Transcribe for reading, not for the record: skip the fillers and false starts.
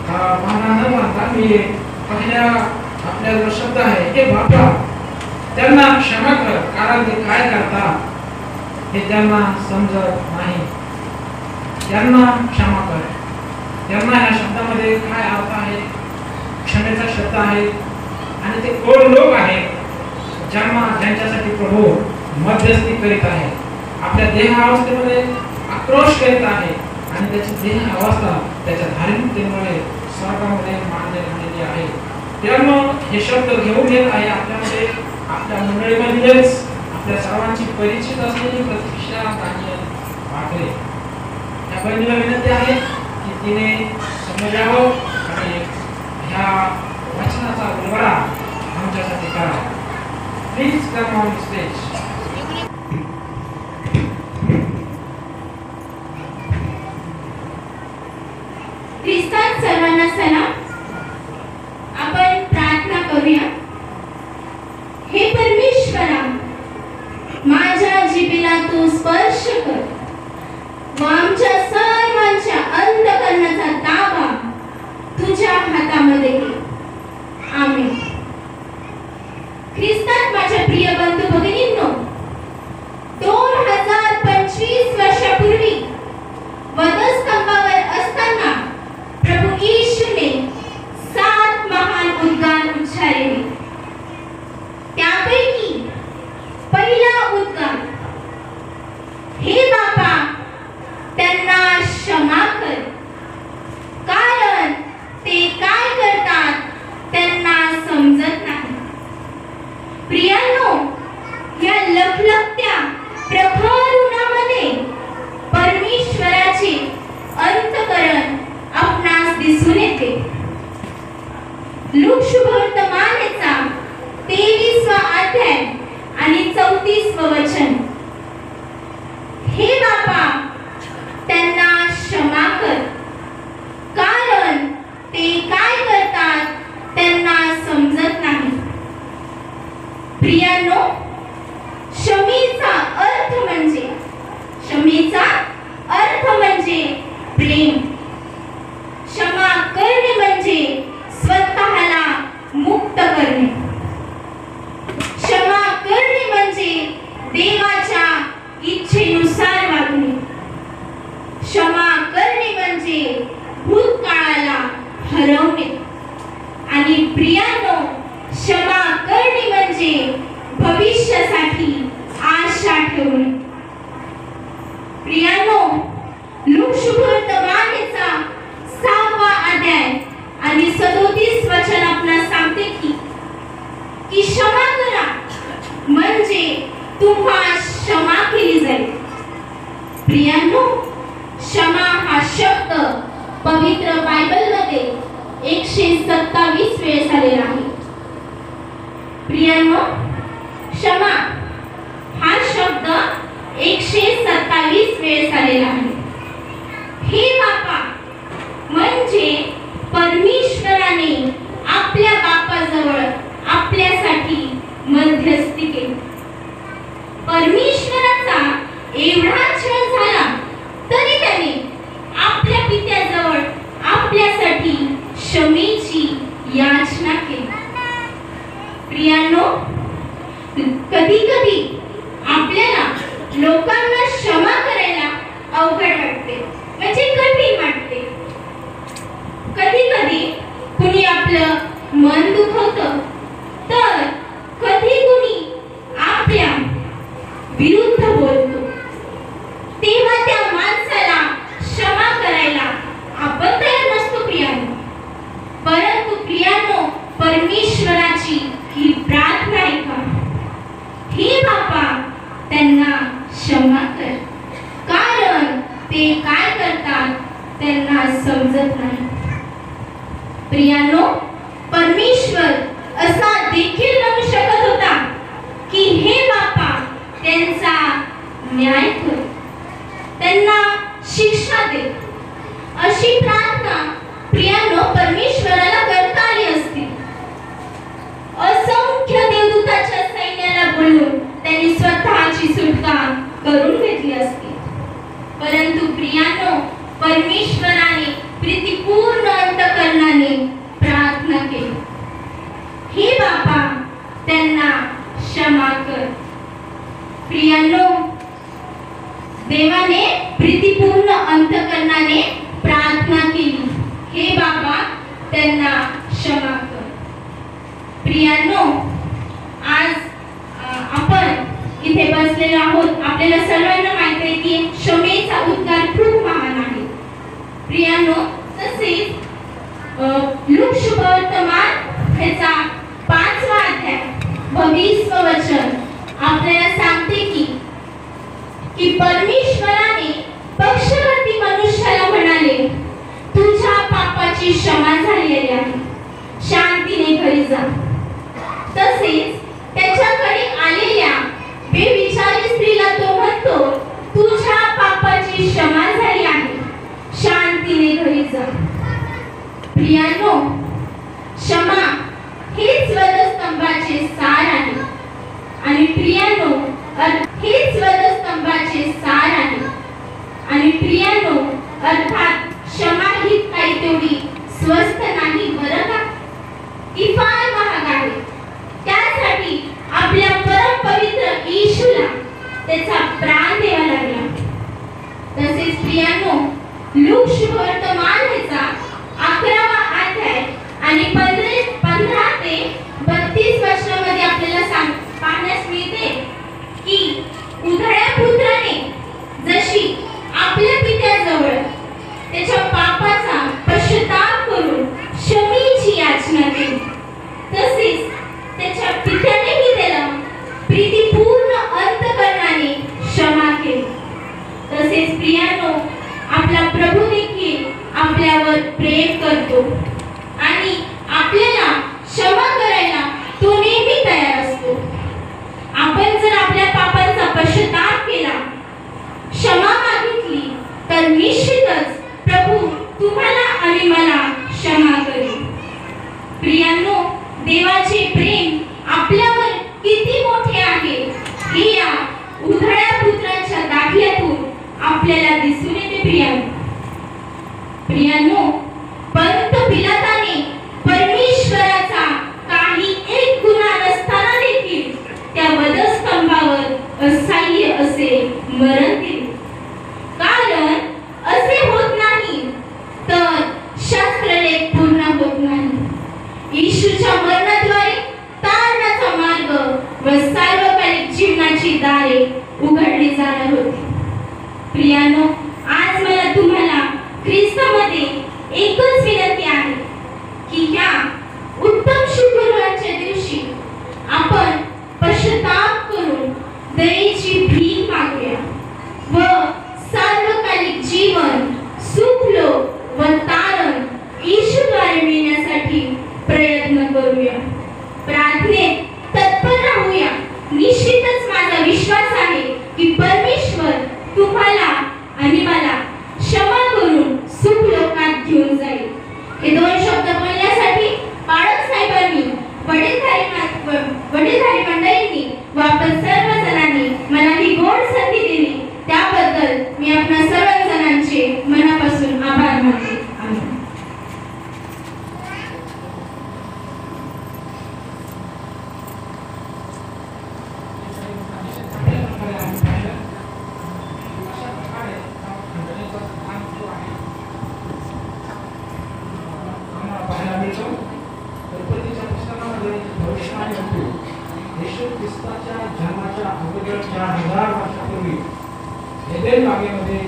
मला न मानता मी पहिल्या आपल्या जो शब्द आहे हे बापा त्यांना क्षमा कर, कारण ते काय करतात हे त्यांना समजत नाही. त्यांना क्षमा कर. त्यांना या शब्दामध्ये काय अर्थ आहे? क्षमेचा शब्द आहे आणि ते कोण लोक आहेत ज्यांच्यासाठी प्रभू मध्यस्थी करीत आहे, आपल्या देह अवस्थेमध्ये आक्रोश करीत आहे आणि त्याची देह अवस्था त्याच्या धार्मिकतेमुळे स्वर्गामध्ये मान्य झालेली आहे. त्यामुळे हे शब्द घेऊन येत आहे आपल्यामध्ये, आपल्या मंडळीमध्येच आपल्या सर्वांची परिचित असलेली प्रतीक्षा दानियल वाकरे. या बहिणीला विनंती आहे की तिने समजावं आणि ह्या वचनाचा उलगडा आमच्यासाठी करा. Please come on stage. ख्रिस्तात सर्वांना सलाम. आपण प्रार्थना करूया. हे परमेश्वरा, माझ्या जिभेला तू स्पर्श कर व आमच्या सर्वांच्या अंतःकरणाचा ताबा तुझ्या हातामध्ये घे. आमेन. ख्रिस्तात माझ्या प्रिय बंधू भगिनींनो, 2025 वर्षापूर्वी वधस्तंभावर असताना प्रभू येशूने 7 महान उद्गार उच्चारले. त्यापैकी पहिला उद्गार, हे बापा त्यांना क्षमा कर, कारण ते काय करतात त्यांना समजत नाही. प्रियांनो, या लखलखत्या प्रखर उन्हामध्ये परमेश्वराचे अंतःकरण आपणास दिसून येते. लूक शुभवर्तमानाचा 23वा अध्याय आणि 34व वचन, हे बापा त्यांना क्षमा कर, कारण ते काय करतात त्यांना समजत नाही. प्रियांनो, क्षमेचा अर्थ म्हणजे प्रेम. क्षमा करणे म्हणजे स्वतःला मुक्त करणे. क्षमा करणे म्हणजे देवाच्या इच्छेनुसार वागणे. क्षमा करणे म्हणजे भूतकाळाला हरवणे. आणि प्रियांनो, क्षमा करणे म्हणजे भविष्यासाठी आशा ठेवणे. प्रियांनो, लूक शुभवर्तमानाचा 6वा अध्याय आणि 37 वचन आपणास सांगते की क्षमा करा म्हणजे तुम्हाला क्षमा केली जाईल. प्रियांनो, क्षमा हा शब्द पवित्र बायबलमध्ये 127 वेळेस आलेला आहे. प्रियांनो, क्षमा हा शब्द 127 वेळेस आलेला आहे. हे बापा म्हणजे परमेश्वराने आपल्या बापाजवळ आपल्यासाठी मध्यस्थी केली. परमेश्वराचा एवढा छळ झाला तरी त्याने आपल्या पित्याजवळ आपल्यासाठी क्षमेची याचना केली. प्रियांनो, कधी कधी आपल्याला लोकांना क्षमा करायला अवघड वाटते, म्हणजे कठीण वाटते. कधी कधी कुणी आपलं मन दुखवतं, तर कधी कुणी आपल्या विरुद्ध बोलतो, तेव्हा त्या माणसाला क्षमा करायला आपण तयार नसतो प्रियांनो. परंतु प्रियांनो, परमेश्वराची ही प्रार्थना ऐका, हे बापा त्यांना क्षमा कर, कारण ते काय करतात त्यांना समजत नाही. प्रियांनो, परमेश्वर असा देखील म्हणू शकत होता की हे बापा त्यांचा न्याय कर, त्यांना शिक्षा दे. अशी प्रार्थना प्रियांनो परमेश्वराला करता आली असती. असंख्य देवदूताच्या सैन्याला बोलवून त्यांनी स्वतःची सुटका करून घेतली असती. परंतु प्रियांनो, परमेश्वराने प्रीतिपूर्ण अंतःकरणाने त्यांना क्षमा कर. प्रियांनो, आज आपण इथे बसलेलो आहोत. आपल्याला सर्वांना माहिती आहे की क्षमेचा उद्गार खूप महान आहे. प्रियांनो, तसेच लूक शुभवर्तमान ह्याचा 5वा अध्याय 20वे वचन आपल्याला सांगते की परमेश्वराने पक्षपाती मनुष्याला म्हणाले, तुझ्या पापाची क्षमा झालेली आहे, शांतीने घरी जा. तसेच त्याच्याकडे आलेल्या बेविचारी स्त्रीला तो म्हणतो, तुझ्या पापाची क्षमा झाली आहे, शांतीने घरी जा. प्रियांनो, क्षमा हेच वधस्तंभाचे सार आहे. आणि प्रियांनो, हेच वधस्तंभाचे सार आहे. आणि प्रियांनो, अर्थात क्षमा ही काही तेवढी स्वस्त नाही बरं का. ती फार महाग आहे. त्यासाठी आपल्या परम पवित्र येशूला त्याचा प्राण द्यावा लागला. तसेच प्रियांनो, लूक शुभवर्तमान ह्याचा 11वा अध्याय आणि 15 ते 32 वचनामध्ये आपल्याला पाहण्यास मिळते की उधळ्या पुत्राने जशी आपल्या पित्याजवळ त्याच्या पापाचा पश्चाताप करून क्षमेची याचना केली, तसेच त्याच्या पित्यानेही त्याला प्रीतीपूर्ण अंतःकरणाने क्षमा केली. तसेच प्रियांनो, आपला प्रभू देखील आपल्यावर प्रेम करतो आणि आपल्याला क्षमा करायला तो नेहमी तयार असतो. आपण जर आपल्या पापांचा पश्चाताप केला, क्षमा मागितली, तर निश्चितच प्रभू तुम्हाला आणि मला क्षमा करेल. प्रियांनो, देवाचे प्रेम आपल्यावर किती मोठे आहे हे या उधळ्या पुत्राच्या दाखल्यातून आपल्याला दिसून येते. प्रियांनो, पंत पिलाताने परमेश्वराचा काही एक गुन्हा नसताना देखील त्या वधस्तंभावर असह्य असे मरण दिले. कारण असे होत नाही तर शास्त्रलेख पूर्ण होत नाही. येशूच्या मरणाद्वारे तारणाचा मार्ग व सार्वकालिक जीवनाची दारे उघडली जाणार होती. प्रियांनो, आज मला तुम्हाला ख्रिस्तामध्ये एकच विनंती आहे की ह्या उत्तम शुक्रवारच्या दिवशी आपण पश्चाताप करून दयेची भीक मागूया व सार्वकालिक जीवन, सुखलोक व तारण येशूद्वारे मिळण्यासाठी प्रयत्न करूया. प्रार्थनेत तत्पर राहूया. निश्चितच माझा विश्वास आहे की परमेश्वर तुम्हाला आणि मला क्षमा करून सुख लोकात घेऊन जाईल. हे 2 शब्द बोलण्यासाठी बाळक साहेबांनी, वडीलधारी मंडळींनी व आपण सर्वजणांनी मला ही गोड संधी दिली, त्याबद्दल मी आपल्या सर्वजणांचे मनापासून आभार मानते. आमेन. येशू ख्रिस्ताच्या जन्माच्या अगोदर 4000 वर्षापूर्वी एदेन बागेमध्ये